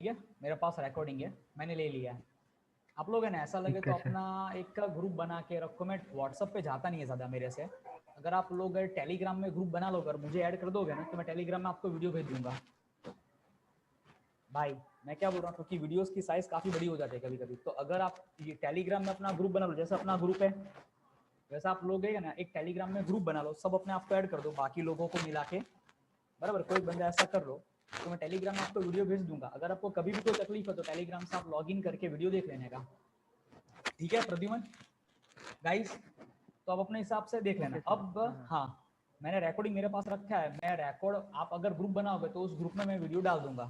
ठीक है, मेरे पास रिकॉर्डिंग है, मैंने ले लिया है। आप लोग है ना, ऐसा लगे ठीक तो है सर। अपना एक का ग्रुप बना के रखो। मैं व्हाट्सअप पे जाता नहीं है ज़्यादा मेरे से। अगर आप लोग टेलीग्राम में ग्रुप बना लो, अगर मुझे ऐड कर दोगे ना तो मैं टेलीग्राम में आपको वीडियो भेज दूंगा भाई। मैं क्या बोल रहा हूँ, क्योंकि वीडियोस की साइज़ काफ़ी बड़ी हो जाती है कभी कभी। तो अगर आप ये टेलीग्राम में अपना ग्रुप बना लो, जैसे अपना ग्रुप है वैसा आप लोग है ना एक टेलीग्राम में ग्रुप बना लो, सब अपने आप को ऐड कर दो बाकी लोगों को मिला के, बराबर। कोई बंदा ऐसा कर लो तो मैं टेलीग्राम में आपको वीडियो भेज दूंगा। अगर आपको कभी भी कोई तकलीफ है तो टेलीग्राम से आप लॉगिन करके वीडियो देख लेने का, ठीक है प्रद्युमन गाइस। तो आप अपने हिसाब से देख लेना। Okay sir. अब हाँ हाँ। हाँ, मैंने रिकॉर्डिंग मेरे पास रखा है, मैं रिकॉर्ड, आप अगर ग्रुप बनाओगे तो उस ग्रुप में मैं वीडियो डाल दूंगा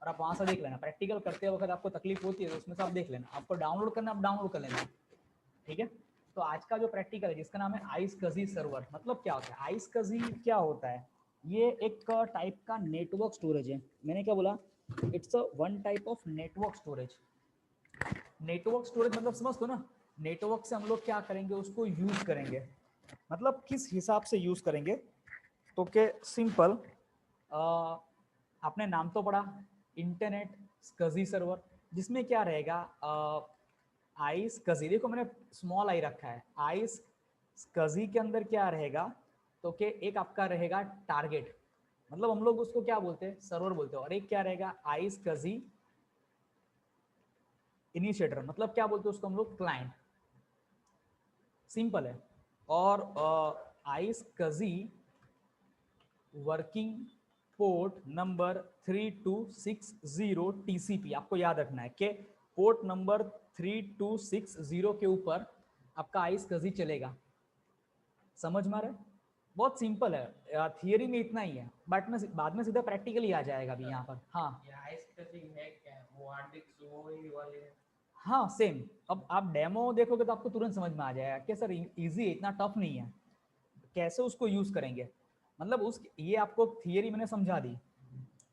और आप वहाँ से देख लेना। प्रैक्टिकल करते वक्त आपको तकलीफ होती है तो उसमें से आप देख लेना, आपको डाउनलोड करना आप डाउनलोड कर लेना, ठीक है। तो आज का जो प्रैक्टिकल है जिसका नाम है आइसकजी सर्वर, मतलब क्या होता है आइसकजी, क्या होता है, ये एक टाइप का नेटवर्क स्टोरेज है। मैंने क्या बोला, it's a one type of network storage. Network storage मतलब समझ दो ना, नेटवर्क से हम लोग क्या करेंगे, उसको यूज करेंगे। मतलब किस हिसाब से यूज करेंगे, तो के सिंपल, आपने नाम तो पढ़ा, इंटरनेट स्कजी सर्वर, जिसमें क्या रहेगा, आइस कजी, देखो मैंने स्मॉल आई रखा है, आइस कजी के अंदर क्या रहेगा, तो के एक आपका रहेगा टारगेट, मतलब हम लोग उसको क्या बोलते हैं, सर्वर बोलते हैं। और एक क्या रहेगा, आइस कजी इनिशिएटर, मतलब क्या बोलते हैं उसको हम लोग, क्लाइंट, सिंपल है। और iSCSI working port number 3260 TCP, आपको याद रखना है कि पोर्ट नंबर 3260 के ऊपर आपका आइस कजी चलेगा। समझ में आ रहा है, बहुत सिंपल है, थियरी में इतना ही है, बट में बाद में सीधा प्रैक्टिकली आ जाएगा अभी यहाँ पर। हाँ ये आइस कटिंग है क्या, वो हार्ड डिस्क वो ही वाले है? हाँ सेम। अब आप डेमो देखोगे तो आपको तुरंत समझ में आ जाएगा कि सर इजी है, इतना टफ नहीं है, कैसे उसको यूज करेंगे। मतलब उस, ये आपको थियरी मैंने समझा दी,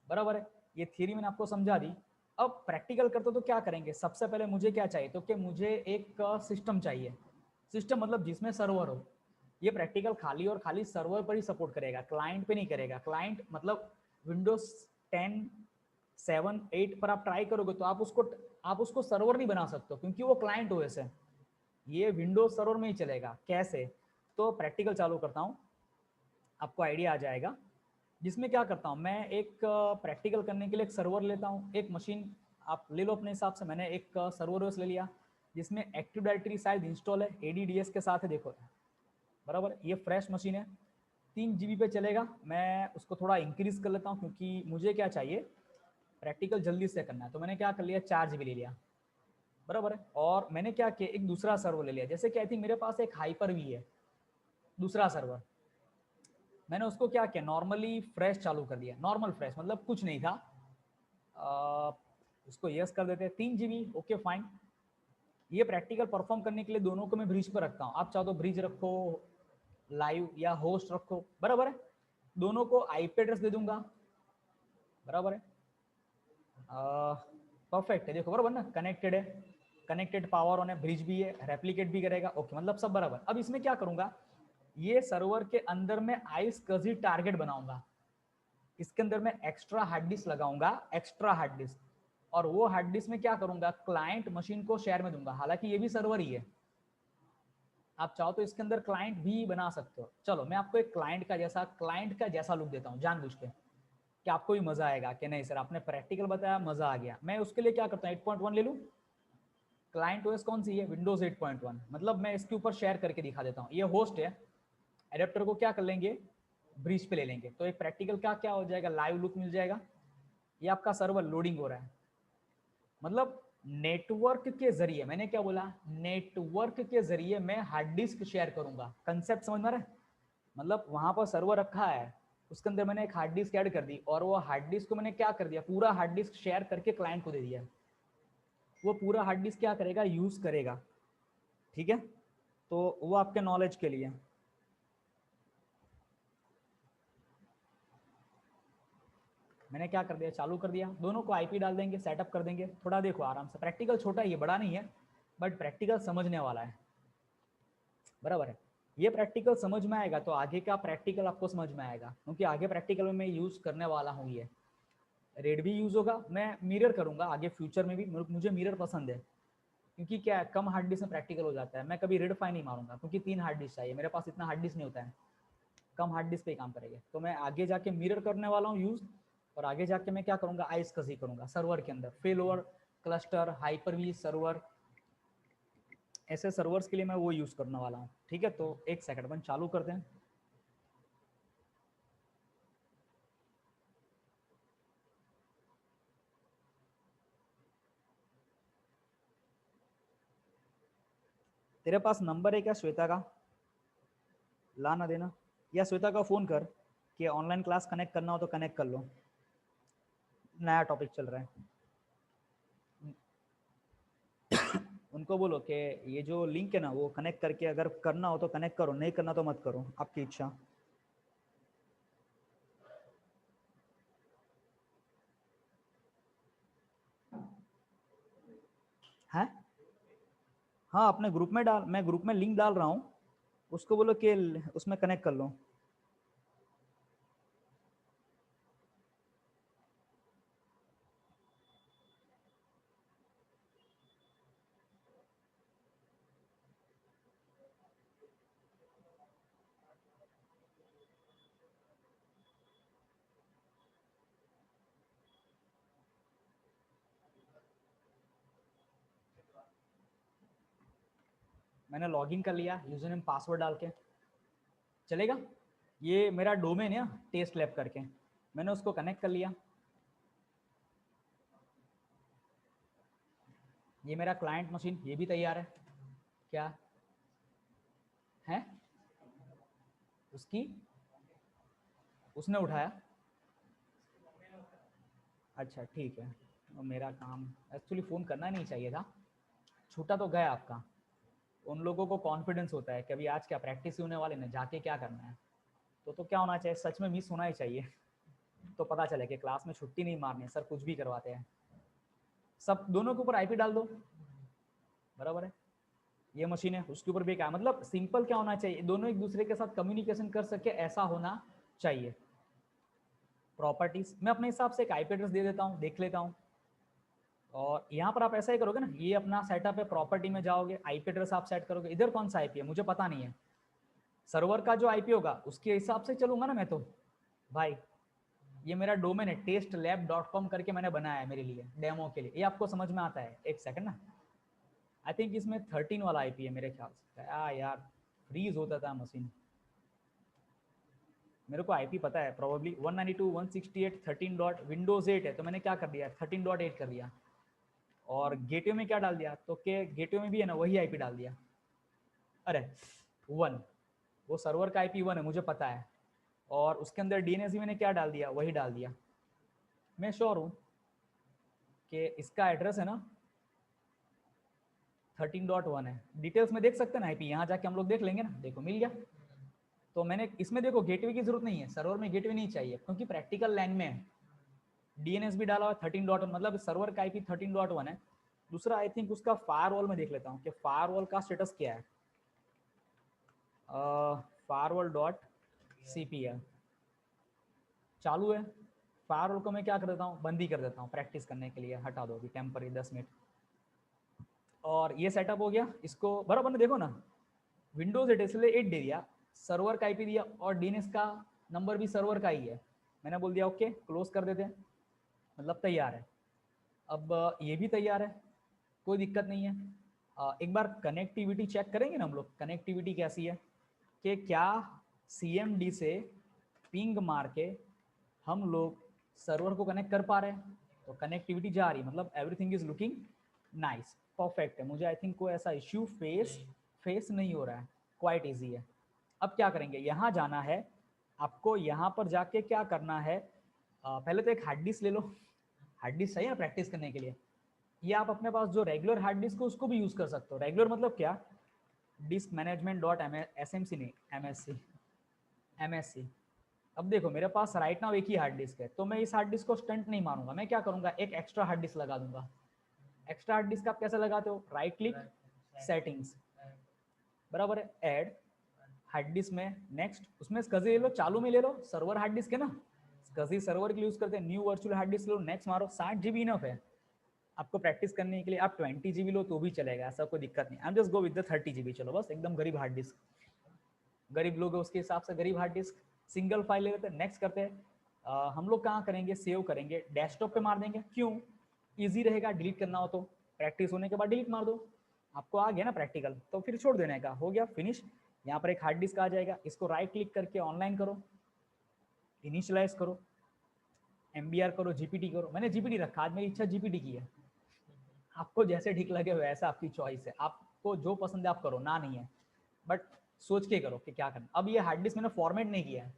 बराबर है, ये थियरी मैंने आपको समझा दी। अब प्रैक्टिकल करते तो क्या करेंगे, सबसे पहले मुझे क्या चाहिए, तो कि मुझे एक सिस्टम चाहिए। सिस्टम मतलब जिसमें सर्वर हो। ये प्रैक्टिकल खाली और खाली सर्वर पर ही सपोर्ट करेगा, क्लाइंट पे नहीं करेगा। क्लाइंट मतलब विंडोज 10, 7, 8 पर आप ट्राई करोगे तो आप उसको सर्वर नहीं बना सकते, क्योंकि वो क्लाइंट ओएस है। ये विंडोज सर्वर में ही चलेगा। कैसे, तो प्रैक्टिकल चालू करता हूँ, आपको आइडिया आ जाएगा। जिसमें क्या करता हूँ मैं, एक प्रैक्टिकल करने के लिए एक सर्वर लेता हूँ, एक मशीन आप ले लो अपने हिसाब से। मैंने एक सर्वर ओएस ले लिया जिसमें एक्टिव डायरेक्टरी शायद इंस्टॉल है, एडीडीएस के साथ है, देखो बराबर। ये फ्रेश मशीन है, 3 GB पे चलेगा। मैं उसको थोड़ा इंक्रीज कर लेता हूँ क्योंकि मुझे क्या चाहिए, प्रैक्टिकल जल्दी से करना है। तो मैंने क्या कर लिया, 4 GB ले लिया, बराबर है। और मैंने क्या किया, एक दूसरा सर्वर ले लिया, जैसे कि आई थिंक मेरे पास एक हाइपर वी है, दूसरा सर्वर। मैंने उसको क्या किया, नॉर्मली फ्रेश चालू कर दिया, नॉर्मल फ्रेश मतलब कुछ नहीं था। उसको यस कर देते हैं, 3 GB, ओके फाइन। ये प्रैक्टिकल परफॉर्म करने के लिए दोनों को मैं ब्रिज पर रखता हूँ। आप चाहो तो ब्रिज रखो, लाइव या होस्ट रखो, बराबर है। दोनों को आईपी एड्रेस दे दूंगा, बराबर है। परफेक्ट है, देखो बराबर ना, कनेक्टेड है, कनेक्टेड पावर ऑन है, ब्रिज भी है, रेप्लिकेट भी करेगा, ओके, मतलब सब बराबर। अब इसमें क्या करूंगा, ये सर्वर के अंदर में आइस कजी टारगेट बनाऊंगा। इसके अंदर मैं एक्स्ट्रा हार्ड डिस्क लगाऊंगा, एक्स्ट्रा हार्ड डिस्क। और वो हार्ड डिस्क में क्या करूंगा, क्लाइंट मशीन को शेयर में दूंगा, हालांकि ये भी सर्वर ही है। आप चाहो तो इसके अंदर क्लाइंट भी बना सकते हो। चलो मैं आपको एक क्लाइंट का जैसा लुक देता हूँ जानबूझ के, कि आपको भी मजा आएगा कि नहीं सर आपने प्रैक्टिकल बताया मजा आ गया। मैं उसके लिए क्या करता हूँ, 8.1 ले लूँ। क्लाइंट ओएस कौन सी है, विंडोज 8.1, मतलब मैं इसके ऊपर शेयर करके दिखा देता हूँ। ये होस्ट है, एडेप्टर को क्या कर लेंगे, ब्रिज पे ले लेंगे, तो एक प्रैक्टिकल का क्या हो जाएगा, लाइव लुक मिल जाएगा। ये आपका सर्वर लोडिंग हो रहा है, मतलब नेटवर्क के जरिए, मैंने क्या बोला, नेटवर्क के जरिए मैं हार्ड डिस्क शेयर करूंगा। कंसेप्ट समझ में आ रहा है, मतलब वहां पर सर्वर रखा है, उसके अंदर मैंने एक हार्ड डिस्क ऐड कर दी, और वो हार्ड डिस्क को मैंने क्या कर दिया, पूरा हार्ड डिस्क शेयर करके क्लाइंट को दे दिया। वो पूरा हार्ड डिस्क क्या करेगा, यूज करेगा, ठीक है। तो वो आपके नॉलेज के लिए। मैंने क्या कर दिया, चालू कर दिया, दोनों को आईपी डाल देंगे, सेटअप कर देंगे। थोड़ा देखो आराम से, प्रैक्टिकल छोटा ही है, बड़ा नहीं है, बट प्रैक्टिकल समझने वाला है, बराबर है। ये प्रैक्टिकल समझ में आएगा तो आगे का प्रैक्टिकल आपको समझ में आएगा, क्योंकि आगे प्रैक्टिकल में मैं यूज करने वाला हूँ ये। रेड भी यूज होगा, मैं मिरर करूंगा आगे फ्यूचर में भी, मुझे मिरर पसंद है क्योंकि क्या है, कम हार्ड डिस्क में प्रैक्टिकल हो जाता है। मैं कभी रेड फाई नहीं मारूंगा क्योंकि 3 हार्ड डिस्क चाहिए, मेरे पास इतना हार्ड डिस्क नहीं होता है, कम हार्ड डिस्क पे ही काम करेंगे। तो मैं आगे जाके मिरर करने वाला हूँ यूज, और आगे जाके मैं क्या करूंगा, आइसकसी करूंगा सर्वर के अंदर, fail over cluster, hyper V server, ऐसे सर्वर्स के लिए मैं वो यूज करने वाला हूँ। ठीक है, तो एक सेकंड अपन चालू करते हैं। तेरे पास नंबर है क्या श्वेता का, ला ना देना, या श्वेता का फोन कर कि ऑनलाइन क्लास कनेक्ट करना हो तो कनेक्ट कर लो, नया टॉपिक चल रहा है। उनको बोलो कि ये जो लिंक है ना वो कनेक्ट करके, अगर करना हो तो कनेक्ट करो, नहीं करना तो मत करो, आपकी इच्छा है। हाँ अपने ग्रुप में डाल, मैं ग्रुप में लिंक डाल रहा हूँ, उसको बोलो कि उसमें कनेक्ट कर लो। मैंने लॉगिन कर लिया यूजर नेम पासवर्ड डाल के, चलेगा। ये मेरा डोमेन है टेस्ट लैब करके, मैंने उसको कनेक्ट कर लिया। ये मेरा क्लाइंट मशीन, ये भी तैयार है। क्या है उसकी, उसने उठाया, अच्छा ठीक है। और मेरा काम एक्चुअली फ़ोन करना नहीं चाहिए था, छूटा तो गया आपका। उन लोगों को कॉन्फिडेंस होता है कि अभी आज क्या प्रैक्टिस ही होने वाले ना, जाके क्या करना है। तो क्या होना चाहिए, सच में मिस होना ही चाहिए तो पता चले कि क्लास में छुट्टी नहीं मारनी, सर कुछ भी करवाते हैं। सब दोनों के ऊपर आईपी डाल दो, बराबर है। ये मशीन है उसके ऊपर भी क्या, मतलब सिंपल क्या होना चाहिए, दोनों एक दूसरे के साथ कम्युनिकेशन कर सके, ऐसा होना चाहिए। प्रॉपर्टीज मैं अपने हिसाब से एक आईपी एड्रेस दे देता हूँ, देख लेता हूँ। और यहाँ पर आप ऐसा ही करोगे ना, ये अपना सेटअप है, प्रॉपर्टी में जाओगे, आईपी एड्रेस आप सेट करोगे। इधर कौन सा आईपी है मुझे पता नहीं है, सर्वर का जो आईपी होगा उसके हिसाब से चलूंगा ना मैं तो भाई। ये मेरा डोमेन है testlab.com करके मैंने बनाया है मेरे लिए डेमो के लिए, ये आपको समझ में आता है। एक सेकंड ना, आई थिंक इसमें 13 वाला आईपी है मेरे ख्याल से। यार फ्रीज होता था मशीन, मेरे को आईपी पता है प्रोबेबली 192.168.13 डॉट विंडोज 8 है, तो मैंने क्या कर दिया 13.8 कर दिया। और गेटवे में क्या डाल दिया, तो के गेटवे में भी है ना वही आईपी डाल दिया। अरे 1, वो सर्वर का आईपी 1 है मुझे पता है, और उसके अंदर डीएनएस भी मैंने क्या डाल दिया, वही डाल दिया। मैं श्योर हूँ कि इसका एड्रेस है ना 13.1 है। डिटेल्स में देख सकते हैं ना आईपी, यहाँ जाके हम लोग देख लेंगे ना, देखो मिल गया। तो मैंने इसमें देखो गेटवे की जरूरत नहीं है, सर्वर में गेटवे नहीं चाहिए क्योंकि प्रैक्टिकल लैंग में है। डीएनएस भी डाला हुआ 13.1, मतलब सर्वर का आईपी 13.1 है। दूसरा आई थिंक उसका फायरवॉल में देख लेता हूँ कि फायरवॉल का स्टेटस क्या है। फायरवॉल डॉट सीपीएल चालू है। फायरवॉल को मैं क्या कर देता हूँ, बंद ही कर देता हूँ प्रैक्टिस करने के लिए, हटा दो अभी टेम्पररी 10 मिनट। और ये सेटअप हो गया, इसको बराबर ने देखो ना, विंडोज 8 इसलिए 8 दे दिया, सर्वर का आईपी दिया, और डीएनएस का नंबर भी सर्वर का ही है। मैंने बोल दिया ओके, क्लोज कर देते हैं, मतलब तैयार है। अब ये भी तैयार है, कोई दिक्कत नहीं है। एक बार कनेक्टिविटी चेक करेंगे ना हम लोग, कनेक्टिविटी कैसी है, कि क्या CMD से पिंग मार के हम लोग सर्वर को कनेक्ट कर पा रहे हैं। तो कनेक्टिविटी जा रही, मतलब everything is looking nice, perfect है। मुझे आई थिंक कोई ऐसा इश्यू फेस नहीं हो रहा है, क्वाइट इजी है। अब क्या करेंगे, यहाँ जाना है आपको, यहाँ पर जाके क्या करना है, पहले तो एक हार्ड डिस्क ले लो। हार्ड डिस्क चाहिए ना प्रैक्टिस करने के लिए। ये आप अपने पास जो रेगुलर हार्ड डिस्क है उसको भी यूज़ कर सकते हो। रेगुलर मतलब क्या, डिस्क मैनेजमेंट डॉट SMC नहीं MSC। अब देखो मेरे पास राइट नाउ एक ही हार्ड डिस्क है, तो मैं इस हार्ड डिस्क को स्टंट नहीं मारूंगा, मैं क्या करूंगा एक एक्स्ट्रा हार्ड डिस्क लगा दूंगा। एक्स्ट्रा हार्ड डिस्क आप कैसे लगाते हो, राइट क्लिक सेटिंग्स, बराबर है, ऐड हार्ड डिस्क में, नेक्स्ट उसमें SCSI ले लो, चालू में ले लो, सर्वर हार्ड डिस्क है ना, SCSI सर्वर के लिए यूज करते हैं। न्यू वर्चुअल हार्ड डिस्क लो, नेक्स्ट मारो, 60 GB इनफ है आपको प्रैक्टिस करने के लिए। आप 20 GB लो तो भी चलेगा, ऐसा कोई दिक्कत नहीं। I am just go with the 30 GB, चलो बस एकदम गरीब हार्ड डिस्क, गरीब लोग उसके हिसाब से गरीब हार्ड डिस्क, सिंगल फाइल ले लेते हैं। नेक्स्ट करते हैं, हम लोग कहाँ करेंगे, सेव करेंगे, डेस्कटॉप पे मार देंगे। क्यों, ईजी रहेगा, डिलीट करना हो तो प्रैक्टिस होने के बाद डिलीट मार दो, आपको आ गया ना प्रैक्टिकल, तो फिर छोड़ देने का, हो गया फिनिश। यहाँ पर एक हार्ड डिस्क आ जाएगा, इसको राइट क्लिक करके ऑनलाइन करो, इनिशियलाइज करो, MBR करो, GPT करो। मैंने GPT रखा, आज मेरी इच्छा GPT की है। आपको जैसे ठीक लगे वैसा आपकी चॉइस है, आपको जो पसंद है आप करो, ना नहीं है, बट सोच के करो कि क्या करना। अब ये हार्ड डिस्क मैंने फॉर्मेट नहीं किया है,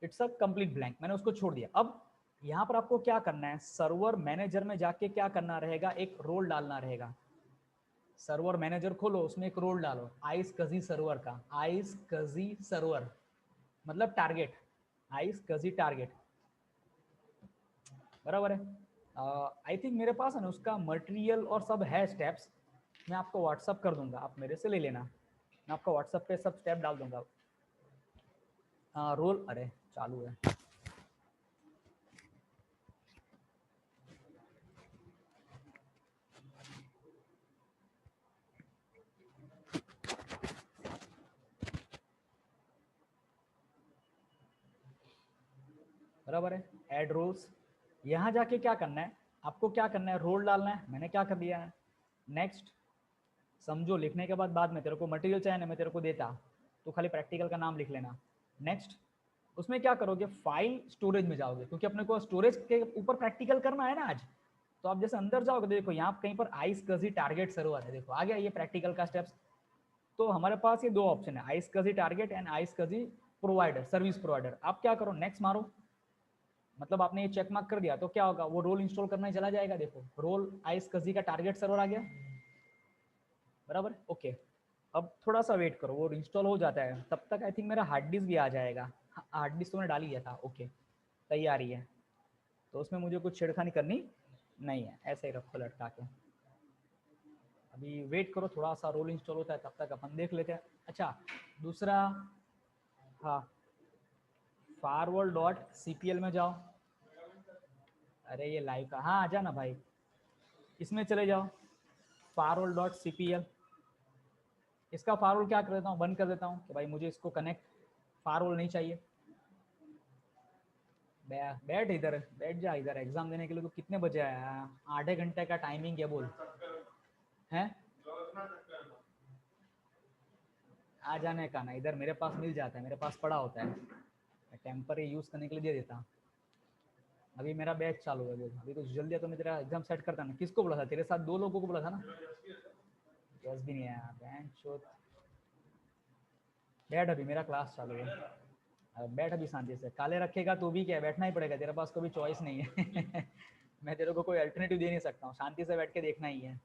इट्स अ कंप्लीट ब्लैंक, मैंने उसको छोड़ दिया। अब यहाँ पर आपको क्या करना है, सर्वर मैनेजर में जाके क्या करना रहेगा, एक रोल डालना रहेगा। सर्वर मैनेजर खोलो, उसमें एक रोल डालो, iSCSI सर्वर का, iSCSI सर्वर मतलब टारगेट, iSCSI टारगेट, बराबर है। आई थिंक मेरे पास है ना उसका मटेरियल और सब है स्टेप्स, मैं आपको व्हाट्सअप कर दूंगा, आप मेरे से ले लेना, मैं आपको व्हाट्सअप पे सब स्टेप डाल दूंगा। रोल, अरे चालू है, बराबर है। ऐड रोल्स, यहाँ जाके क्या करना है आपको, क्या करना है, रोल डालना है, मैंने क्या कर दिया है। नेक्स्ट, समझो लिखने के बाद में तेरे को मटेरियल चाहिए ना, मैं तेरे को देता, तो खाली प्रैक्टिकल का नाम लिख लेना। नेक्स्ट, उसमें क्या करोगे, फाइल स्टोरेज में जाओगे, क्योंकि अपने को स्टोरेज के ऊपर प्रैक्टिकल करना है ना आज। तो आप जैसे अंदर जाओगे, देखो यहाँ कहीं पर iSCSI टारगेट सर्वर है, देखो आ गया ये प्रैक्टिकल का स्टेप्स। तो हमारे पास ये दो ऑप्शन है, iSCSI target and iSCSI provider, service provider. आप क्या करो, नेक्स्ट मारो, मतलब आपने ये चेक मार्क कर दिया तो क्या होगा, वो रोल इंस्टॉल करने चला जाएगा। देखो रोल iSCSI का टारगेट सर्वर आ गया, बराबर, ओके। अब थोड़ा सा वेट करो, वो इंस्टॉल हो जाता है, तब तक आई थिंक मेरा हार्ड डिस्क भी आ जाएगा। हार्ड डिस्क तो मैंने डाल लिया था, ओके तैयारी है, तो उसमें मुझे कुछ छेड़खानी करनी नहीं है, ऐसे ही रखो लटका के। अभी वेट करो, थोड़ा सा रोल इंस्टॉल होता है, तब तक अपन देख लेते हैं। अच्छा दूसरा, हाँ firewall.cpl में जाओ, अरे ये लाइव का, हाँ आ जाना भाई, इसमें चले जाओ firewall.cpl। इसका फायरवॉल क्या कर देता हूँ, बंद कर देता हूँ कि भाई मुझे इसको कनेक्ट, फायरवॉल नहीं चाहिए। बैठ इधर, बैठ जा इधर, एग्जाम देने के लिए तो कितने बजे आया, 8 घंटे का टाइमिंग है, बोल है, आ जाने का ना इधर, मेरे पास मिल जाता है, मेरे पास पड़ा होता है, मैं टेम्पररी यूज़ करने के लिए दे देता। अभी मेरा बैच चालू है, अभी तो जल्दी है, तो मैं तेरा एग्जाम सेट करता ना। किसको बोला था, तेरे साथ 2 लोगों को बोला था ना, यस भी नहीं आया, बैंक चोट। बैठ, अभी मेरा क्लास चालू है, अब बैठ अभी शांति से, काले रखेगा तो भी क्या, बैठना ही पड़ेगा, तेरे पास कोई चॉइस नहीं है मैं तेरे को कोई अल्टरनेटिव दे नहीं सकता हूँ, शांति से बैठ के देखना ही है,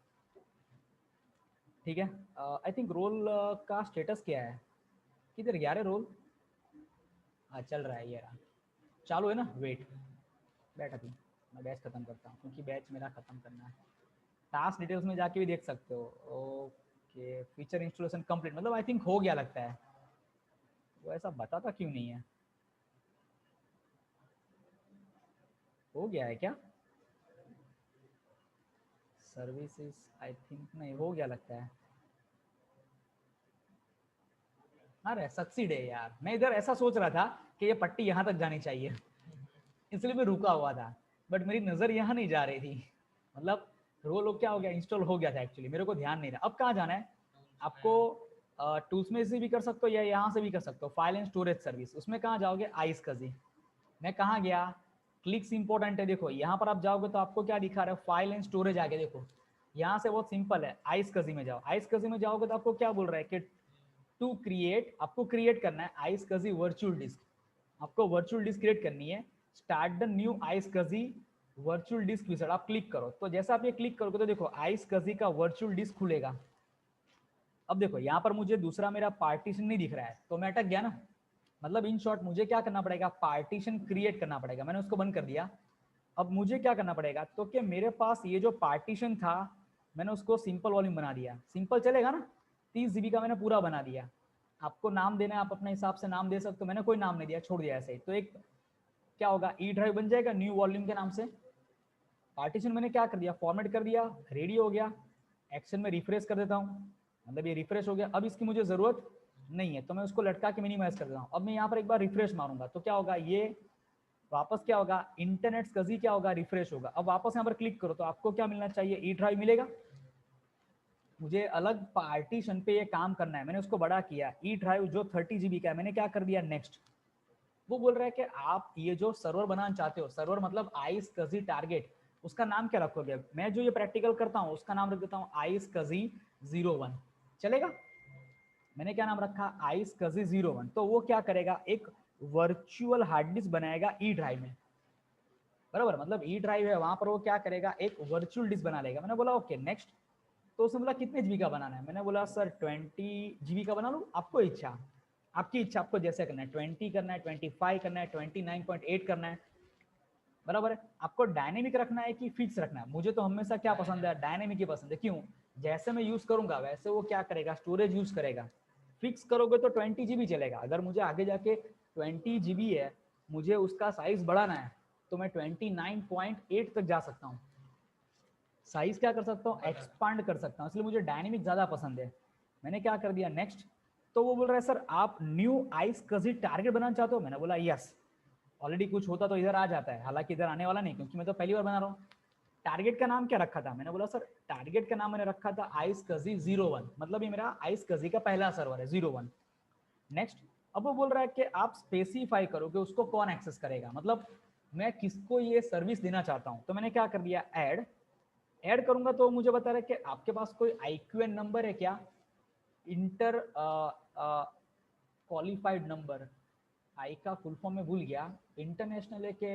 ठीक है। आई थिंक रोल का स्टेटस क्या है, किधर गया रे रोल, हाँ चल रहा है, ये रहा, चालू है ना, वेट, बैठ अभी मैं बैच ख़त्म करता हूँ, क्योंकि बैच मेरा ख़त्म करना है। टास्क डिटेल्स में जाके भी देख सकते हो, ओके फीचर इंस्टॉलेशन कंप्लीट, मतलब आई थिंक हो गया लगता है, वो ऐसा बताता क्यों नहीं है, हो गया है क्या, सर्विसेज आई थिंक नहीं, हो गया लगता है, अरे सक्सीड है यार, मैं इधर ऐसा सोच रहा था कि ये पट्टी यहाँ तक जानी चाहिए इसलिए मैं रुका हुआ था, बट मेरी नज़र यहाँ नहीं जा रही थी, मतलब रोल लोग क्या हो गया, इंस्टॉल हो गया था एक्चुअली, मेरे को ध्यान नहीं रहा। अब कहाँ जाना है आपको, टूल्स में से भी कर सकते हो या यहाँ से भी कर सकते हो, फाइल एंड स्टोरेज सर्विस, उसमें कहाँ जाओगे, iSCSI। मैं कहाँ गया, क्लिक्स इंपॉर्टेंट है, देखो यहाँ पर आप जाओगे तो आपको क्या दिखा रहा है, फाइल एंड स्टोरेज आगे, देखो यहाँ से बहुत सिंपल है, iSCSI में जाओ, iSCSI में जाओगे तो आपको क्या बोल रहा है कि टू क्रिएट, आपको क्रिएट करना है iSCSI वर्चुअल डिस्क, आपको वर्चुअल डिस्क क्रिएट करनी है, start the new iSCSI virtual disc wizard, आप क्लिक करो, तो जैसा आप ये क्लिक करोगे तो देखो iSCSI का वर्चुअल डिस्क खुलेगा। अब देखो यहाँ पर मुझे दूसरा मेरा पार्टीशन नहीं दिख रहा है, तो मैं अटक गया ना, मतलब इन शॉर्ट मुझे क्या करना पड़ेगा, पार्टीशन क्रिएट करना पड़ेगा, मैंने उसको बंद कर दिया। अब मुझे क्या करना पड़ेगा, तो कि मेरे पास ये जो पार्टीशन था मैंने उसको सिंपल वॉल्यूम बना दिया, सिंपल चलेगा ना, 30 GB का मैंने पूरा बना दिया। आपको नाम देना है, आप अपने हिसाब से नाम दे सकते हो, मैंने कोई नाम नहीं दिया, छोड़ दिया ऐसे ही। तो एक क्या होगा, ई ड्राइव बन जाएगा न्यू वॉल्यूम के नाम से। पार्टीशन मैंने क्या कर दिया, फॉर्मेट कर दिया, रेडी हो गया। एक्शन में रिफ्रेश कर देता हूँ, मतलब ये रिफ्रेश हो गया। अब इसकी मुझे जरूरत नहीं है तो मैं उसको लटका के मिनिमाइज कर देता हूँ। अब मैं यहाँ पर एक बार रिफ्रेश मारूंगा तो क्या होगा, ये वापस क्या होगा, इंटरनेट स्कजी क्या होगा, रिफ्रेश होगा। अब वापस यहाँ पर क्लिक करो तो आपको क्या मिलना चाहिए, ई ड्राइव मिलेगा। मुझे अलग पार्टीशन पे ये काम करना है, मैंने उसको बड़ा किया, ई ड्राइव जो 30 GB का है मैंने क्या कर दिया, नेक्स्ट। वो बोल रहा है कि आप ये जो सर्वर बनाना चाहते हो, सर्वर मतलब iSCSI टारगेट, उसका नाम क्या रखोगे। मैं जो ये प्रैक्टिकल करता हूँ उसका नाम रख देता हूँ iSCSI 01, चलेगा। मैंने क्या नाम रखा, iSCSI 01। तो वो क्या करेगा, एक वर्चुअल हार्ड डिस्क बनाएगा ई ड्राइव में, बराबर। मतलब ई ड्राइव है वहां पर, वो क्या करेगा, एक वर्चुअल डिस्क बना लेगा। मैंने बोला ओके नेक्स्ट। तो उसने बोला कितने जीबी का बनाना है, मैंने बोला सर 20 GB का बना लूँ, आपको इच्छा, आपकी इच्छा, आपको जैसे करना है, 20 करना है, 25 करना है, 29.8 करना है, बराबर है। आपको डायनेमिक रखना है कि फिक्स रखना है। मुझे तो हमेशा क्या पसंद है, डायनेमिक ही पसंद है। क्यों, जैसे मैं यूज करूंगा वैसे वो क्या करेगा, स्टोरेज यूज करेगा। फिक्स करोगे तो 20 GB चलेगा, अगर मुझे आगे जाके 20 GB है, मुझे उसका साइज बढ़ाना है तो मैं 29.8 तक जा सकता हूँ, साइज क्या कर सकता हूँ, एक्सपांड कर सकता हूँ। इसलिए मुझे डायनेमिक ज्यादा पसंद है। मैंने क्या कर दिया, नेक्स्ट। तो वो बोल रहा है सर आप न्यू iSCSI टारगेट बनाना चाहते हो, मैंने बोला यस। ऑलरेडी कुछ होता तो इधर आ जाता है, हालांकि इधर आने वाला नहीं क्योंकि मैं तो पहली बार बना रहा हूँ। टारगेट का नाम क्या रखा था, मैंने बोला सर टारगेट का नाम मैंने रखा था iSCSI 01, मतलब ये मेरा iSCSI का पहला सर्वर है 01। नेक्स्ट। अब वो बोल रहा है कि आप स्पेसिफाई करो कि उसको कौन एक्सेस करेगा, मतलब मैं किसको ये सर्विस देना चाहता हूँ। तो मैंने क्या कर दिया, ऐड करूंगा तो मुझे बता रहा है कि आपके पास कोई IQN नंबर है क्या, इंटर क्वालिफाइड नंबर, आई का फुल फॉर्म में भूल गया, इंटरनेशनल है कि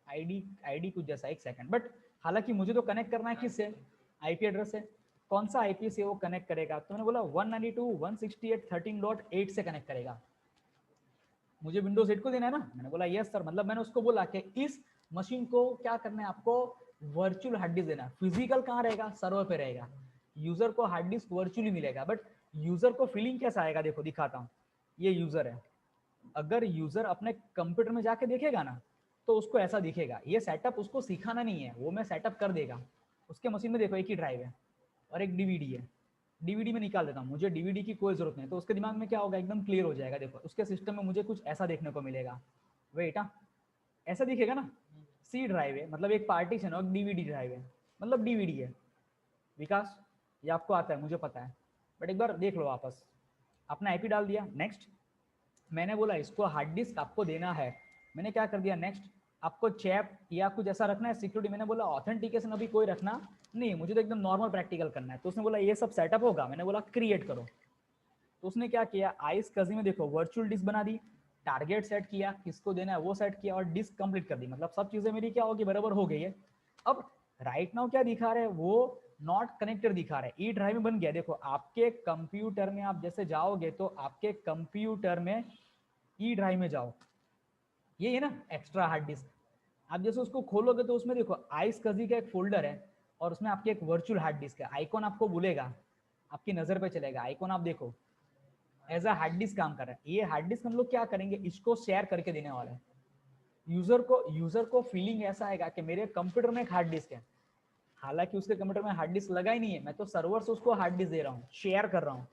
आईडी, आईडी कुछ जैसा, एक सेकंड। बट हालांकि मुझे तो कनेक्ट करना है किससे, आईपी एड्रेस से, कौन सा आईपी से वो कनेक्ट करेगा। तो मैंने बोला 192.168.13.8 से कनेक्ट करेगा। मुझे विंडोज 8 को देना है ना, मैंने बोला यस सर। मतलब मैंने उसको बोला कि इस मशीन को क्या करना है, आपको वर्चुअल हार्ड डिस्क देना है। फिजिकल कहाँ रहेगा, सर्वर पे रहेगा। यूजर को हार्ड डिस्क वर्चुअली मिलेगा, बट यूजर को फीलिंग कैसा आएगा, देखो दिखाता हूँ। ये यूजर है, अगर यूजर अपने कंप्यूटर में जाके देखेगा ना तो उसको ऐसा दिखेगा। ये सेटअप उसको सिखाना नहीं है, वो मैं सेटअप कर देगा। उसके मशीन में देखो एक ही ड्राइव है और एक डीवीडी है, डीवीडी में निकाल देता हूँ, मुझे डीवीडी की कोई जरूरत नहीं। तो उसके दिमाग में क्या होगा, एकदम क्लियर हो जाएगा। देखो उसके सिस्टम में मुझे कुछ ऐसा देखने को मिलेगा, वेट, हाँ ऐसा दिखेगा ना, सी ड्राइव है मतलब एक पार्टीशन और डीवीडी ड्राइव है, मतलब डीवीडी है। विकास ये आपको आता है मुझे पता है, बट एक बार देख लो वापस। अपना आईपी डाल दिया, नेक्स्ट। मैंने बोला इसको हार्ड डिस्क आपको देना है, मैंने क्या कर दिया, नेक्स्ट। आपको चैप या कुछ ऐसा रखना है सिक्योरिटी, मैंने बोला ऑथेंटिकेशन अभी कोई रखना नहीं, मुझे तो एकदम नॉर्मल प्रैक्टिकल करना है। तो उसने बोला ये सब सेटअप होगा, मैंने बोला क्रिएट करो। तो उसने क्या किया, iSCSI में देखो वर्चुअल डिस्क बना दी, टारगेट सेट किया, किसको देना है वो सेट किया और डिस्क कंप्लीट कर दी। मतलब सब चीजें मेरी क्या होगी, बराबर हो गई है। अब राइट नाउ क्या दिखा रहे हैं, वो नॉट कनेक्टेड दिखा रहे हैं। ई ड्राइव में बन गया, देखो आपके कंप्यूटर में आप जैसे जाओगे तो आपके कंप्यूटर में ई ड्राइव में जाओ, ये है ना एक्स्ट्रा हार्ड डिस्क। आप जैसे उसको खोलोगे तो उसमें देखो iSCSI का एक फोल्डर है और उसमें आपकी एक वर्चुअल हार्ड डिस्क है। आइकॉन आपको बोलेगा, आपकी नजर पे चलेगा आइकॉन, आप देखो एज अ हार्ड डिस्क काम कर रहा है। ये हार्ड डिस्क हम लोग क्या करेंगे, इसको शेयर करके देने वाला है यूजर को फीलिंग ऐसा आएगा कि मेरे कंप्यूटर में एक हार्ड डिस्क है, हालांकि उसके कंप्यूटर में हार्ड डिस्क लगा ही नहीं है, मैं तो सर्वर से उसको हार्ड डिस्क दे रहा हूँ, शेयर कर रहा हूँ।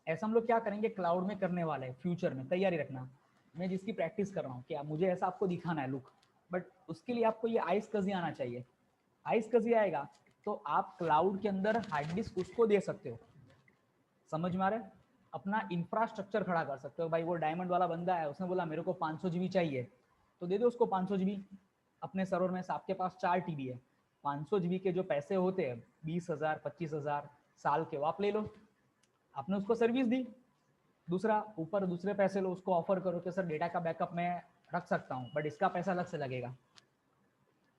ऐसा हम लोग क्या करेंगे, क्लाउड में करने वाले हैं फ्यूचर में, तैयारी रखना। मैं जिसकी प्रैक्टिस कर रहा हूँ कि मुझे ऐसा आपको दिखाना है लुक, बट उसके लिए आपको ये iSCSI आना चाहिए। iSCSI आएगा तो आप क्लाउड के अंदर हार्ड डिस्क उसको दे सकते हो, समझ में आ रहा है। अपना इंफ्रास्ट्रक्चर खड़ा कर सकते हो। भाई वो डायमंड वाला बंदा है, उसने बोला मेरे को 500 GB चाहिए, तो दे दो उसको 500 GB अपने सर्वर में से। आपके पास 4 TB है, 500 GB के जो पैसे होते हैं 20,000 25,000 साल के, वो आप ले लो, आपने उसको सर्विस दी। दूसरा, ऊपर दूसरे पैसे लो, उसको ऑफर करो कि सर डेटा का बैकअप मैं रख सकता हूँ बट इसका पैसा अलग से लगेगा।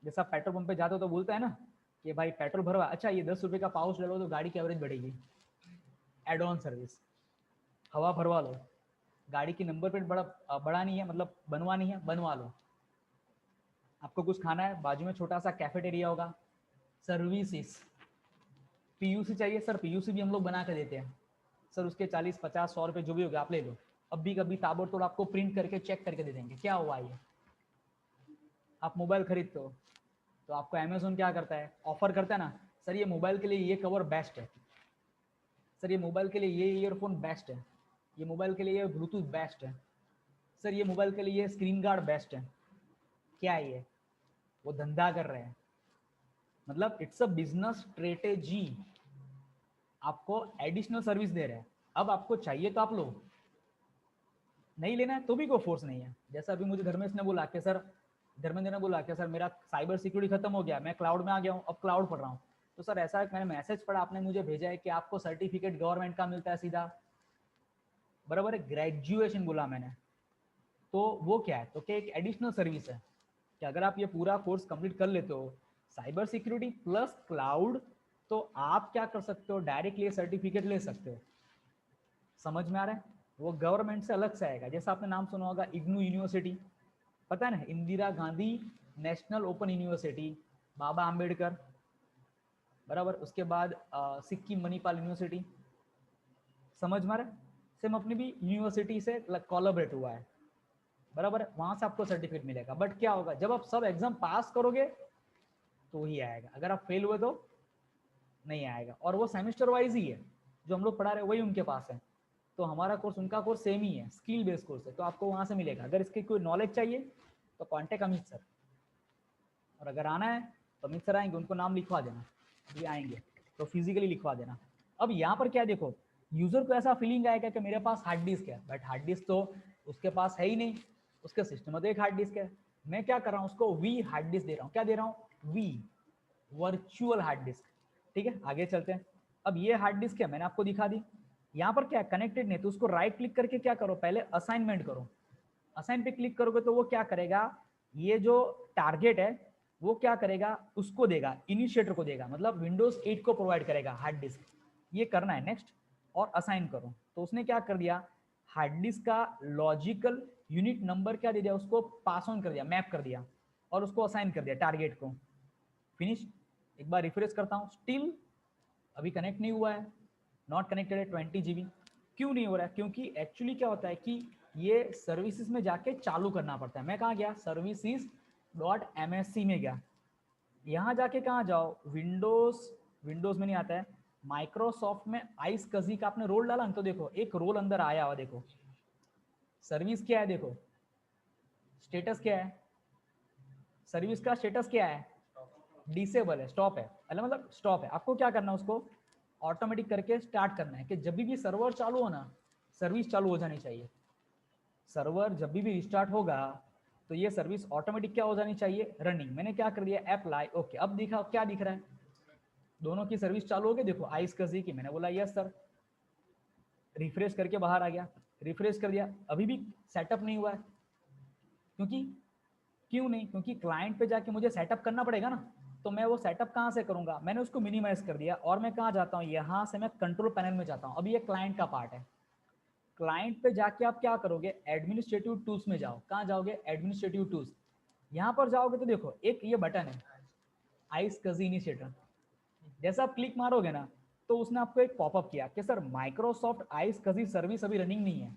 जैसा पेट्रोल पंप पे जाते हो तो बोलता है ना कि भाई पेट्रोल भरवा, अच्छा ये 10 रुपये का पाउच ले लो तो गाड़ी की एवरेज बढ़ेगी, एड ऑन सर्विस। हवा भरवा लो, गाड़ी की नंबर प्लेट बढ़ानी है, मतलब बनवानी है, बनवा लो। आपको कुछ खाना है, बाजू में छोटा सा कैफेटेरिया होगा, सर्विसेज। पीयूसी चाहिए सर, पीयूसी भी हम लोग बना के देते हैं सर, उसके 40 50 100 रुपये जो भी होगा आप ले लो। अब भी कभी ताबड़तोड़ आपको प्रिंट करके चेक करके दे देंगे क्या हुआ ये, आप मोबाइल खरीदते हो तो आपको अमेजोन क्या करता है, ऑफर करता है ना, सर ये मोबाइल के लिए ये कवर बेस्ट है, सर ये मोबाइल के लिए ये ईयरफोन बेस्ट है, ये मोबाइल के लिए ये ब्लूटूथ बेस्ट है, सर ये मोबाइल के लिए ये स्क्रीन गार्ड बेस्ट है। क्या है ये? वो धंधा कर रहे हैं, मतलब इट्स अ बिजनेस स्ट्रेटेजी, आपको एडिशनल सर्विस दे रहे हैं। अब आपको चाहिए तो आप लो, नहीं लेना है तो भी कोई फोर्स नहीं है। जैसा अभी मुझे धर्मेश ने बोला कि सर, धर्मेंद्र ने बोला कि सर मेरा साइबर सिक्योरिटी खत्म हो गया, मैं क्लाउड में आ गया हूँ, अब क्लाउड पढ़ रहा हूँ। तो सर ऐसा मैंने मैसेज पढ़ा, आपने मुझे भेजा है कि आपको सर्टिफिकेट गवर्नमेंट का मिलता है सीधा, बराबर है, ग्रेजुएशन बोला मैंने, तो वो क्या है, तो क्या एक एडिशनल सर्विस है कि अगर आप ये पूरा कोर्स कंप्लीट कर लेते हो साइबर सिक्योरिटी प्लस क्लाउड, तो आप क्या कर सकते हो, डायरेक्टली ये सर्टिफिकेट ले सकते हो। समझ में आ रहा है? वो गवर्नमेंट से अलग से आएगा। जैसा आपने नाम सुना होगा इग्नू यूनिवर्सिटी, पता है ना, Indira Gandhi national open university, Baba Ambedkar, बराबर, उसके बाद सिक्किम मणिपाल यूनिवर्सिटी। समझ में आ रहा है? सेम अपनी भी यूनिवर्सिटी से कोलैबोरेट हुआ है, बराबर है, वहां से आपको सर्टिफिकेट मिलेगा। बट क्या होगा, जब आप सब एग्जाम पास करोगे तो ही आएगा, अगर आप फेल हुए तो नहीं आएगा। और वो सेमेस्टर वाइज ही है, जो हम लोग पढ़ा रहे हैं वही उनके पास है। तो हमारा कोर्स उनका कोर्स सेम ही है, स्किल बेस्ड कोर्स है, तो आपको वहां से मिलेगा। अगर इसकी कोई नॉलेज चाहिए तो कॉन्टेक्ट अमित सर, और अगर आना है तो अमित सर आएंगे, उनको नाम लिखवा देना, अभी आएंगे तो फिजिकली लिखवा देना। अब यहाँ पर क्या देखो, यूजर को ऐसा फीलिंग आएगा कि मेरे पास हार्ड डिस्क है, बट हार्ड डिस्क तो उसके पास है ही नहीं, उसके सिस्टम में तो एक हार्ड डिस्क है। मैं क्या कर रहा हूँ, उसको वी हार्ड डिस्क दे रहा हूँ। क्या दे रहा हूँ? V, virtual hard disk. ठीक है, आगे चलते हैं। अब ये हार्ड डिस्क है, मैंने आपको दिखा दी। यहाँ पर क्या कनेक्टेड नहीं, तो उसको राइट क्लिक करके क्या करो, पहले असाइनमेंट करो। असाइन पे क्लिक करोगे तो वो क्या करेगा, ये जो टारगेट है वो क्या करेगा, उसको देगा, इनिशिएटर को देगा, मतलब विंडोज 8 को प्रोवाइड करेगा हार्ड डिस्क। ये करना है नेक्स्ट, और असाइन करो। तो उसने क्या कर दिया, हार्ड डिस्क का लॉजिकल यूनिट नंबर क्या दे दिया, उसको पास ऑन कर दिया, मैप कर दिया, और उसको असाइन कर दिया टारगेट को। फिनिश। एक बार रिफ्रेश करता हूँ, स्टिल अभी कनेक्ट नहीं हुआ है, नॉट कनेक्टेड है 20 GB। क्यों नहीं हो रहा है? क्योंकि एक्चुअली क्या होता है कि ये सर्विसेज में जाके चालू करना पड़ता है। मैं कहाँ गया, services.msc में गया, यहाँ जाके कहाँ जाओ, विंडोज में नहीं आता है, माइक्रोसॉफ्ट में आइस कजी का आपने रोल डाला ना, तो देखो एक रोल अंदर आया हुआ, देखो सर्विस क्या है, देखो स्टेटस क्या है, सर्विस का स्टेटस क्या है, डिसेबल है, स्टॉप है, मतलब स्टॉप है। आपको क्या करना है, उसको ऑटोमेटिक करके स्टार्ट करना है कि जब भी सर्वर चालू हो ना, सर्विस चालू हो जानी चाहिए। सर्वर जब भी रिस्टार्ट होगा तो ये सर्विस ऑटोमेटिक क्या हो जानी चाहिए, रनिंग। मैंने क्या कर दिया, अप्लाई, ओके। अब दिखा, क्या दिख रहा है, दोनों की सर्विस चालू हो गई। देखो आइस कजी की, मैंने बोला यस सर, रिफ्रेश करके बाहर आ गया, रिफ्रेश कर दिया, अभी भी सेटअप नहीं हुआ है। क्योंकि क्यों नहीं, क्योंकि क्लाइंट पे जाके मुझे सेटअप करना पड़ेगा ना, तो मैं वो सेटअप कहाँ से करूंगा, मैंने उसको मिनिमाइज कर दिया, और मैं कहाँ जाता हूँ, यहाँ से मैं कंट्रोल पैनल में जाता हूँ। अभी ये क्लाइंट का पार्ट है, क्लाइंट पे जाके आप क्या करोगे, एडमिनिस्ट्रेटिव टूल्स में जाओ। कहाँ जाओगे, एडमिनिस्ट्रेटिव टूल्स, यहाँ पर जाओगे तो देखो एक ये बटन है आइस कजी इनिशिएटर। जैसा आप क्लिक मारोगे ना, तो उसने आपको एक पॉपअप किया कि sir Microsoft iSCSI service अभी रनिंग नहीं है,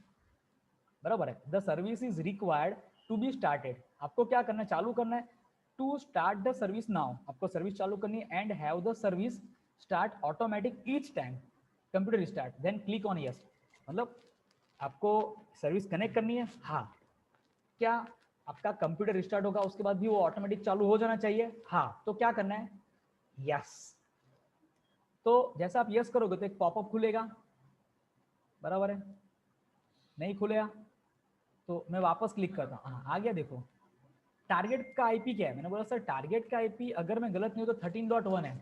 बराबर है, the service is required to be started. आपको क्या करना है, चालू करना है, to start the service now, आपको सर्विस चालू करनी है, and have the service start automatic each time computer start, then click on yes. मतलब आपको सर्विस कनेक्ट करनी है, हाँ। क्या आपका कंप्यूटर रिस्टार्ट होगा उसके बाद भी वो ऑटोमेटिक चालू हो जाना चाहिए, हाँ। तो क्या करना है, यस। तो जैसा आप यस करोगे तो एक पॉपअप खुलेगा, बराबर है, नहीं खुलेगा तो मैं वापस क्लिक करता हूँ, हाँ आ गया। देखो टारगेट का आईपी क्या है, मैंने बोला सर टारगेट का आईपी अगर मैं गलत नहीं हूँ तो 13.1 है।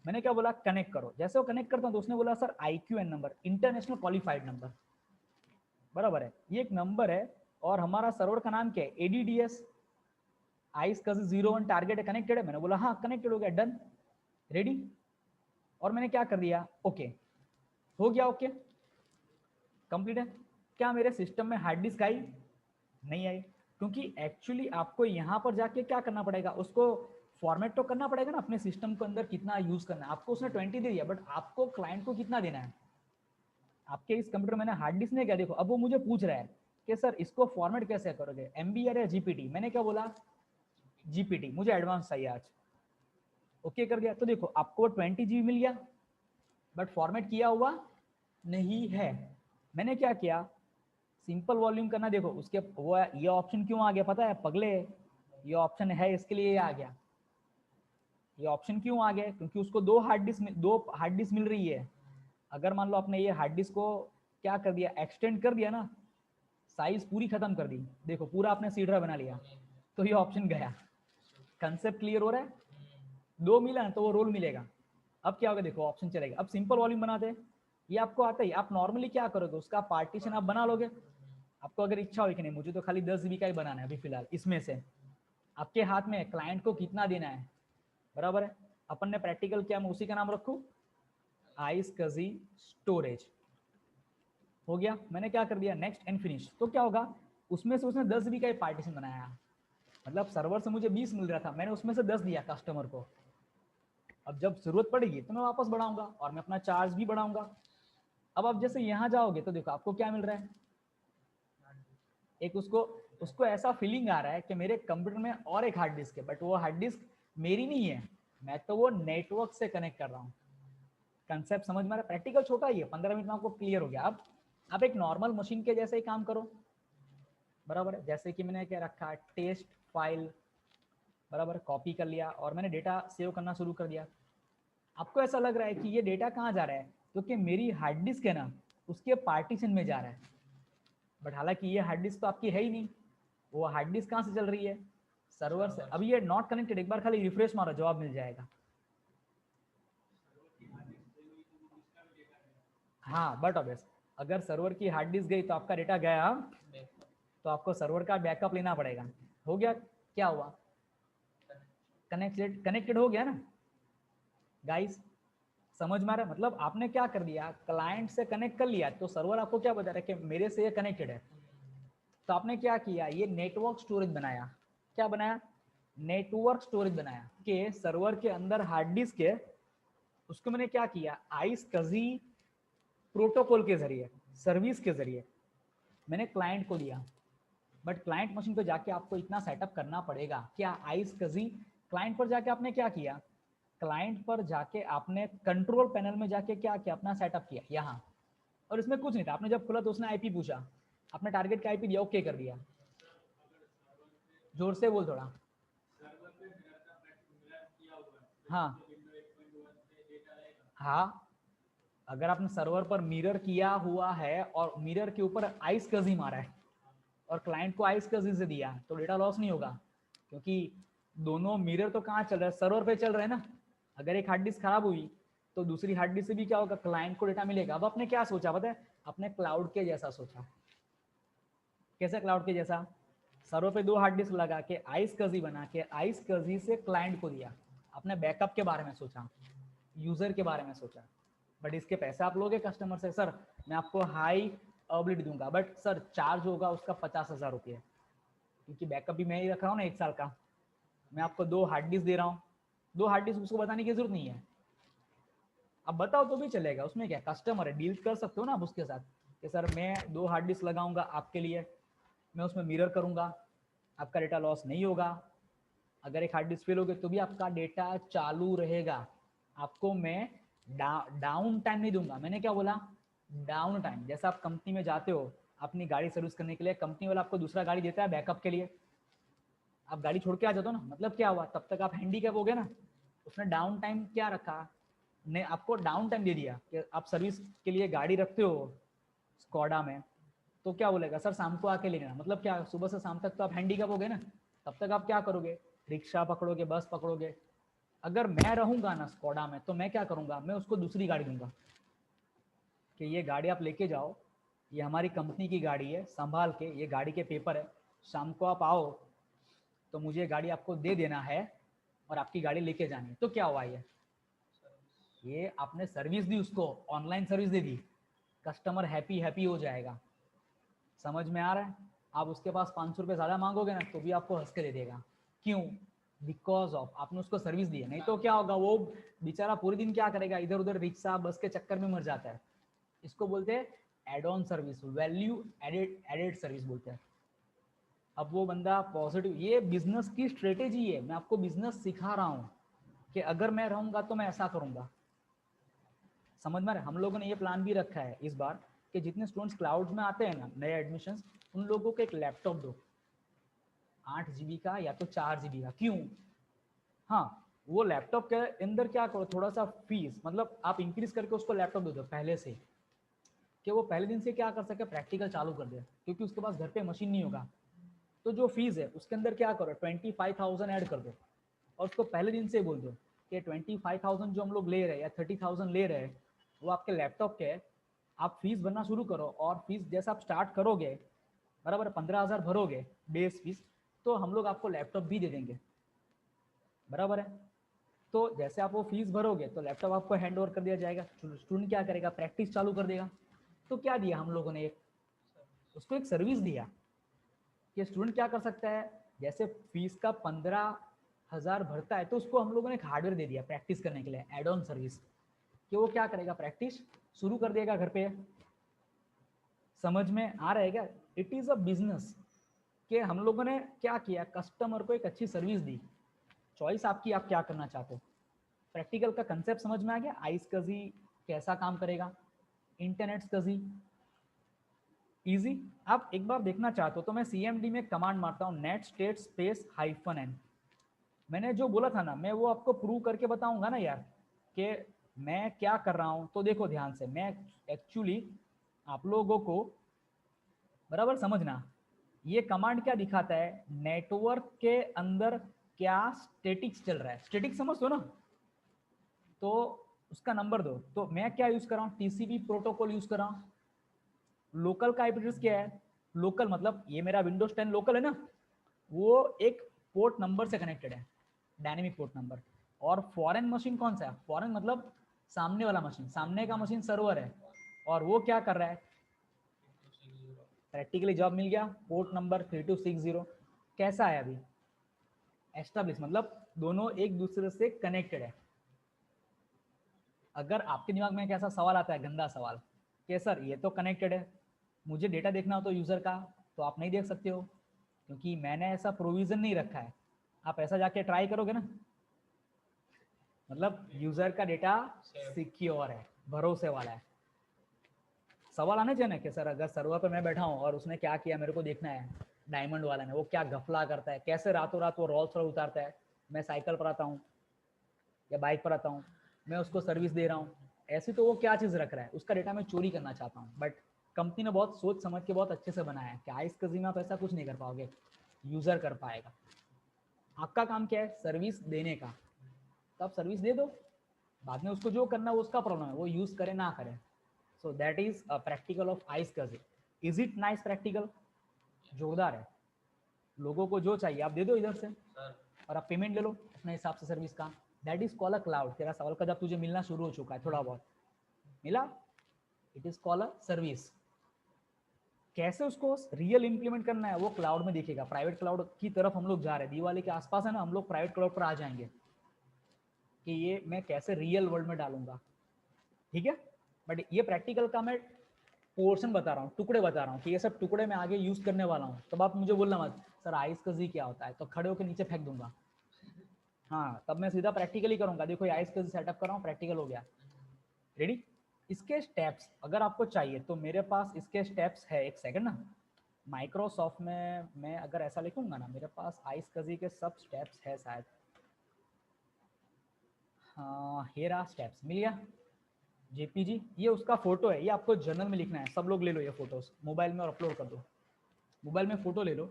मैंने क्या बोला, कनेक्ट करो। जैसे वो कनेक्ट करता हूँ तो उसने बोला sir IQN number, international qualified number, बराबर है, ये एक नंबर है। और हमारा सर्वर का नाम क्या है, ADDS आइस का 01 टारगेट है, कनेक्टेड है। मैंने बोला हाँ कनेक्टेड हो गया, डन, रेडी। और मैंने क्या कर दिया, ओके हो गया, ओके कंप्लीट है। क्या मेरे सिस्टम में हार्ड डिस्क आई, नहीं आई, क्योंकि एक्चुअली आपको यहाँ पर जाके क्या करना पड़ेगा, उसको फॉर्मेट तो करना पड़ेगा ना अपने सिस्टम के अंदर कितना यूज करना है। आपको उसने 20 दे दिया, बट आपको क्लाइंट को कितना देना है। आपके इस कंप्यूटर मैंने हार्ड डिस्क ने क्या, देखो अब वो मुझे पूछ रहा है कि सर इसको फॉर्मेट कैसे करोगे, MB या GPT। मैंने क्या बोला, GPT, मुझे एडवांस चाहिए आज। ओके कर दिया, तो देखो आपको 20 GB मिल गया, बट फॉर्मेट किया हुआ नहीं है। मैंने क्या किया, सिंपल वॉल्यूम करना, देखो उसके वो ये ऑप्शन क्यों आ गया पता है पगले, ये ऑप्शन है इसके लिए ये आ गया। ये ऑप्शन क्यों आ गया, क्योंकि उसको दो हार्ड डिस्क मिल रही है। अगर मान लो आपने ये हार्ड डिस्क को क्या कर दिया, एक्सटेंड कर दिया ना, साइज पूरी खत्म कर दी, देखो पूरा आपने सीडरा बना लिया, तो ये ऑप्शन गया। कंसेप्ट क्लियर हो रहा है? दो मिला ना तो वो रोल मिलेगा। अब क्या होगा, देखो ऑप्शन चलेगा। अब सिंपल वॉल्यूम बनाते हैं, ये आपको आता ही, आप नॉर्मली क्या करोगे, उसका पार्टीशन आप बना लोगे। आपको अगर इच्छा हो कि नहीं मुझे तो खाली 10 GB का ही बनाना है अभी फिलहाल, इसमें से आपके हाथ में क्लाइंट को कितना देना है, बराबर है। अपन ने प्रैक्टिकल किया, मैं उसी का नाम रखूं, iSCSI स्टोरेज। हो गया, मैंने क्या कर दिया, नेक्स्ट एंड फिनिश। तो क्या होगा, उसमें से उसने 10 GB का ही पार्टीशन बनाया, मतलब सर्वर से मुझे 20 मिल रहा था, मैंने उसमें से 10 दिया कस्टमर को। अब जब जरूरत पड़ेगी तो मैं वापस बढ़ाऊंगा और मैं अपना चार्ज भी बढ़ाऊंगा। अब आप जैसे यहाँ जाओगे तो देखो आपको क्या मिल रहा है, एक उसको उसको ऐसा फीलिंग आ रहा है कि मेरे कंप्यूटर में और एक हार्ड डिस्क है, बट वो हार्ड डिस्क मेरी नहीं है, मैं तो वो नेटवर्क से कनेक्ट कर रहा हूँ। कंसेप्ट समझ में आ रहा है? प्रैक्टिकल छोटा ही है, 15 मिनट में आपको क्लियर हो गया। अब आप एक नॉर्मल मशीन के जैसे ही काम करो, बराबर है। जैसे कि मैंने क्या रखा, टेस्ट फाइल, बराबर, कॉपी कर लिया और मैंने डेटा सेव करना शुरू कर दिया। आपको ऐसा लग रहा है कि ये डेटा कहाँ जा रहा है, क्योंकि मेरी हार्ड डिस्क है ना, उसके पार्टीशन में जा रहा है, बट हालांकि ये हार्ड डिस्क तो आपकी है ही नहीं। वो हार्ड डिस्क कहाँ से चल रही है, सर्वर से। अब ये नॉट कनेक्टेड, एक बार खाली रिफ्रेश मारो जवाब मिल जाएगा। हाँ बट ऑब्वियस, अगर सर्वर की हार्ड डिस्क गई तो आपका डेटा गया, तो आपको सर्वर का बैकअप लेना पड़ेगा। हो गया, क्या हुआ, कनेक्टेड हो गया ना गाइस, समझ में आ रहा है? मतलब आपने क्या कर दिया, क्लाइंट से कनेक्ट कर लिया, तो सर्वर आपको क्या बता रहा है कि मेरे से ये कनेक्टेड है। तो आपने क्या किया, ये नेटवर्क स्टोरेज बनाया। क्या बनाया, नेटवर्क स्टोरेज बनाया कि सर्वर के अंदर हार्ड डिस्क है, उसको मैंने क्या किया, iSCSI प्रोटोकॉल के जरिए, सर्विस के जरिए मैंने क्लाइंट को दिया। बट क्लाइंट मशीन पे जाके आपको इतना सेटअप करना पड़ेगा, क्या iSCSI क्लाइंट पर जाके आपने क्या किया, क्लाइंट पर जाके आपने कंट्रोल पैनल में जाके क्या किया, अपना सेटअप किया यहाँ। और इसमें कुछ नहीं था, आपने जब खुला तो उसने आईपी पूछा, आपने टारगेट का आईपी दिया, ओके कर दिया। जोर से बोल थोड़ा। हाँ हाँ, अगर आपने सर्वर पर मिरर किया हुआ है और मिरर के ऊपर iSCSI मारा है और क्लाइंट को iSCSI से दिया, तो डेटा लॉस नहीं होगा, क्योंकि दोनों मिरर तो कहाँ चल रहा है, सर्वर पे चल रहे हैं ना। अगर एक हार्ड डिस्क खराब हुई तो दूसरी हार्ड डिस्क से भी क्या होगा, क्लाइंट को डेटा मिलेगा। अब आपने क्या सोचा पता है, अपने क्लाउड के जैसा सोचा। कैसे क्लाउड के जैसा, सर्वर पे दो हार्ड डिस्क लगा के iSCSI बना के iSCSI से क्लाइंट को दिया। आपने बैकअप के बारे में सोचा, यूजर के बारे में सोचा। बट इसके पैसे आप लोगे कस्टमर से, सर मैं आपको हाई अवेलेबिलिटी दूंगा, बट सर चार्ज होगा उसका 50,000 रुपये, क्योंकि बैकअप भी मैं ही रख रहा हूँ ना 1 साल का। मैं आपको 2 हार्ड डिस्क दे रहा हूँ, 2 हार्ड डिस्क उसको बताने की जरूरत नहीं है। अब बताओ तो भी चलेगा, उसमें क्या, कस्टमर है, डील कर सकते हो ना आप उसके साथ कि सर मैं 2 हार्ड डिस्क लगाऊंगा आपके लिए, मैं उसमें मिरर करूंगा, आपका डेटा लॉस नहीं होगा। अगर एक हार्ड डिस्क फेल हो गए तो भी आपका डेटा चालू रहेगा। आपको मैं डाउन टाइम नहीं दूंगा। मैंने क्या बोला, डाउन टाइम। जैसा आप कंपनी में जाते हो अपनी गाड़ी सर्विस करने के लिए, कंपनी वाला आपको दूसरा गाड़ी देता है बैकअप के लिए, आप गाड़ी छोड़ के आ जाते हो ना, मतलब क्या हुआ, तब तक आप हैंडीकैप हो गए ना। उसने डाउन टाइम क्या रखा, ने आपको डाउन टाइम दे दिया कि आप सर्विस के लिए गाड़ी रखते हो स्कॉडा में, तो क्या बोलेगा, सर शाम को आके लेना। मतलब क्या, सुबह से शाम तक तो आप हैंडीकैप हो गए ना, तब तक आप क्या करोगे, रिक्शा पकड़ोगे, बस पकड़ोगे। अगर मैं रहूंगा ना स्कॉडा में, तो मैं क्या करूंगा, मैं उसको दूसरी गाड़ी दूंगा कि ये गाड़ी आप लेके जाओ, ये हमारी कंपनी की गाड़ी है, संभाल के, ये गाड़ी के पेपर है, शाम को आप आओ तो मुझे गाड़ी आपको दे देना है और आपकी गाड़ी लेके जानी है। तो क्या हुआ, ये आपने सर्विस दी उसको, ऑनलाइन सर्विस दे दी, कस्टमर हैप्पी हैप्पी हो जाएगा। समझ में आ रहा है? आप उसके पास 500 रुपये ज़्यादा मांगोगे ना तो भी आपको हंस के दे देगा। क्यों, बिकॉज ऑफ आपने उसको सर्विस दी है। नहीं तो क्या होगा, वो बेचारा पूरे दिन क्या करेगा, इधर उधर रिक्शा बस के चक्कर में मर जाता है। इसको बोलते हैं add on service, value added service बोलते हैं। अब वो बंदा पॉजिटिव, ये बिजनेस की स्ट्रेटेजी है, मैं आपको बिजनेस सिखा रहा हूँ कि अगर मैं रहूंगा तो मैं ऐसा करूंगा। समझ में आ रहा है? हम लोगों ने ये प्लान भी रखा है इस बार कि जितने स्टूडेंट्स क्लाउड में आते हैं ना, नए एडमिशन्स, उन लोगों को एक लैपटॉप दो, 8 GB का या तो 4 GB का। क्यों? हाँ, वो लैपटॉप के अंदर क्या करो, थोड़ा सा फीस मतलब आप इंक्रीज करके उसको लैपटॉप दे दो पहले से, कि वो पहले दिन से क्या कर सके, प्रैक्टिकल चालू कर दे, क्योंकि उसके पास घर पे मशीन नहीं होगा। तो जो फीस है उसके अंदर क्या करो, 25,000 ऐड कर दो, और उसको पहले दिन से बोल दो कि 25,000 जो हम लोग ले रहे हैं या 30,000 ले रहे हैं, वो आपके लैपटॉप के है। आप फीस भरना शुरू करो, और फीस जैसा आप स्टार्ट करोगे, बराबर 15,000 भरोगे बेस फीस, तो हम लोग आपको लैपटॉप भी दे देंगे, बराबर है। तो जैसे आप वो फीस भरोगे तो लैपटॉप आपको हैंड ओवर कर दिया जाएगा, स्टूडेंट क्या करेगा, प्रैक्टिस चालू कर देगा। तो क्या दिया हम लोगों ने, एक उसको एक सर्विस दिया कि स्टूडेंट क्या कर सकता है, जैसे फीस का 15,000 भरता है तो उसको हम लोगों ने एक हार्डवेयर दे दिया प्रैक्टिस करने के लिए, एड ऑन सर्विस, कि वो क्या करेगा, प्रैक्टिस शुरू कर देगा घर पे। समझ में आ रहा है क्या? इट इज़ अ बिजनेस, कि हम लोगों ने क्या किया, कस्टमर को एक अच्छी सर्विस दी। चॉइस आपकी, आप क्या करना चाहते हो। प्रैक्टिकल का कंसेप्ट समझ में आ गया, आइस कजी कैसा काम करेगा, इंटरनेट कजी, इजी। आप एक बार देखना चाहते हो तो मैं CMD में कमांड मारता हूँ, नेट स्टेट स्पेस -n। मैंने जो बोला था ना, मैं वो आपको प्रूव करके बताऊंगा ना यार, कि मैं क्या कर रहा हूँ। तो देखो ध्यान से, मैं एक्चुअली आप लोगों को बराबर समझना, ये कमांड क्या दिखाता है, नेटवर्क के अंदर क्या स्टेटिक्स चल रहा है, स्टेटिक समझ दो ना, तो उसका नंबर दो। तो मैं क्या यूज कर रहा हूँ, TCP प्रोटोकॉल यूज कर रहा हूँ। लोकल का IP एड्रेस क्या है, लोकल मतलब ये मेरा विंडोज 10 लोकल है ना, वो एक पोर्ट नंबर से कनेक्टेड है, डायनेमिक पोर्ट नंबर। और फॉरेन मशीन कौन सा है, फॉरेन मतलब सामने वाला मशीन, सामने का मशीन सर्वर है, और वो क्या कर रहा है, प्रैक्टिकली जॉब मिल गया, पोर्ट नंबर 3260। कैसा है अभी, एस्टेब्लिश मतलब दोनों एक दूसरे से कनेक्टेड है। अगर आपके दिमाग में कैसा सवाल आता है, गंदा सवाल, कि सर ये तो कनेक्टेड है, मुझे डेटा देखना हो तो यूज़र का, तो आप नहीं देख सकते हो क्योंकि मैंने ऐसा प्रोविज़न नहीं रखा है। आप ऐसा जाके ट्राई करोगे ना, मतलब यूज़र का डेटा सिक्योर है, भरोसे वाला है। सवाल आने चाहिए ना कि सर अगर सर्वर पर मैं बैठा हूँ और उसने क्या किया मेरे को देखना है, डायमंड वाला ने वो क्या घपला करता है, कैसे रातों रात वो रोल्स रॉयस उतारता है, मैं साइकिल पर आता हूँ या बाइक पर आता हूँ, मैं उसको सर्विस दे रहा हूँ, ऐसी तो वो क्या चीज़ रख रहा है, उसका डेटा मैं चोरी करना चाहता हूँ। बट कंपनी ने बहुत सोच समझ के बहुत अच्छे से बनाया है कि आइस कजी में आप ऐसा कुछ नहीं कर पाओगे, यूज़र कर पाएगा। आपका काम क्या है, सर्विस देने का, तो आप सर्विस दे दो, बाद में उसको जो करना वो उसका प्रॉब्लम है, वो यूज़ करे ना करे। So that is a practical of iSCSI. Is it nice practical? जोरदार है। लोगों को जो चाहिए आप दे दो इधर से, और आप पेमेंट ले लो अपने हिसाब से सर्विस का। That is call a cloud. तेरा सवाल का जब तुझे मिलना शुरू हो चुका है, थोड़ा बहुत मिला, it is call a service. कैसे उसको रियल इंप्लीमेंट करना है वो क्लाउड में दिखेगा। प्राइवेट क्लाउड की तरफ हम लोग जा रहे हैं, दिवाली के आसपास है ना, हम लोग प्राइवेट क्लाउड पर आ जाएंगे कि ये मैं कैसे रियल वर्ल्ड में डालूंगा, ठीक है। बट ये प्रैक्टिकल का मैं पोर्शन बता रहा हूँ, टुकड़े बता रहा हूँ कि ये सब टुकड़े मैं आगे यूज करने वाला हूँ। तब आप मुझे बोलना मत सर आइस कजी क्या होता है, तो खड़े होकर नीचे फेंक दूंगा। हाँ, तब मैं सीधा प्रैक्टिकली करूंगा, देखो ये आइस कजी सेटअप कर रहा हूँ, प्रैक्टिकल हो गया, रेडी। इसके स्टेप्स अगर आपको चाहिए तो मेरे पास इसके स्टेप्स है, एक सेकंड ना, माइक्रोसॉफ्ट में मैं अगर ऐसा लिखूंगा ना, मेरे पास आइस कजी के सब स्टेप्स है शायद। हाँ, हेरा स्टेप्स मिल गया, JPG, ये उसका फोटो है, ये आपको जर्नल में लिखना है। सब लोग ले लो ये फोटोज मोबाइल में और अपलोड कर दो, मोबाइल में फोटो ले लो,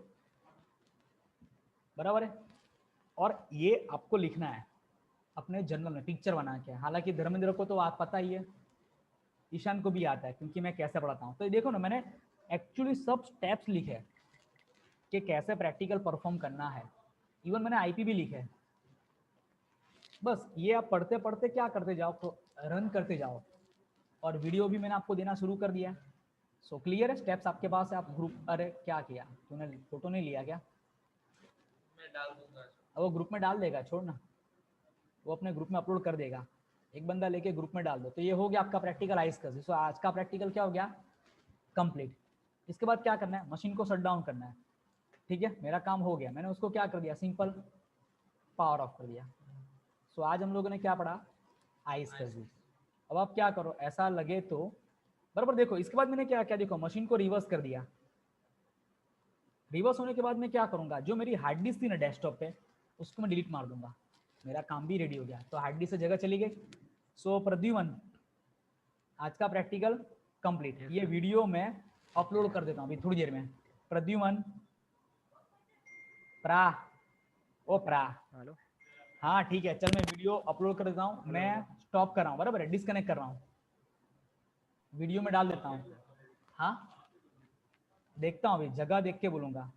बराबर है। और ये आपको लिखना है अपने जर्नल में पिक्चर बना के। हालांकि धर्मेंद्र को तो आप पता ही है, ईशान को भी आता है क्योंकि मैं कैसे पढ़ाता हूँ। तो ये देखो ना, मैंने एक्चुअली सब स्टेप्स लिखे हैं कि कैसे प्रैक्टिकल परफॉर्म करना है। इवन मैंने IP भी लिखे है। बस ये आप पढ़ते पढ़ते क्या करते जाओ, तो रन करते जाओ। और वीडियो भी मैंने आपको देना शुरू कर दिया। सो क्लियर है, स्टेप्स आपके पास है। आप ग्रुप, अरे क्या किया तूने, फोटो नहीं लिया क्या? मैं डाल दूंगा। अब वो ग्रुप में डाल देगा, छोड़ ना, वो अपने ग्रुप में अपलोड कर देगा। एक बंदा लेके ग्रुप में डाल दो। तो ये हो गया आपका प्रैक्टिकल आइस का। सो आज का प्रैक्टिकल क्या हो गया, कंप्लीट। इसके बाद क्या करना है, मशीन को शट डाउन करना है। ठीक है, मेरा काम हो गया, मैंने उसको क्या कर दिया, सिंपल पावर ऑफ कर दिया। सो आज हम लोगों ने क्या पढ़ा, आइस का यूज। अब आप क्या करो, ऐसा लगे तो बराबर देखो, इसके बाद मैंने क्या किया, देखो मशीन को रिवर्स कर दिया। रिवर्स होने के बाद मैं क्या करूंगा, जो मेरी हार्ड डिस्क थी ना डेस्कटॉप पे, उसको मैं डिलीट मार दूंगा, मेरा काम भी रेडी हो गया। तो हार्ड डिस्क से जगह चली गई। सो प्रद्युमन, आज का प्रैक्टिकल कंप्लीट। ये वीडियो मैं अपलोड कर देता हूँ अभी थोड़ी देर में। प्रद्युमन, प्रा, ओ प्रा, हेलो। हाँ ठीक है, चल मैं वीडियो अपलोड कर देता हूँ, मैं स्टॉप कर रहा हूँ, बराबर है, डिस्कनेक्ट कर रहा हूँ, वीडियो में डाल देता हूँ। हाँ देखता हूँ अभी, जगह देख के बोलूंगा।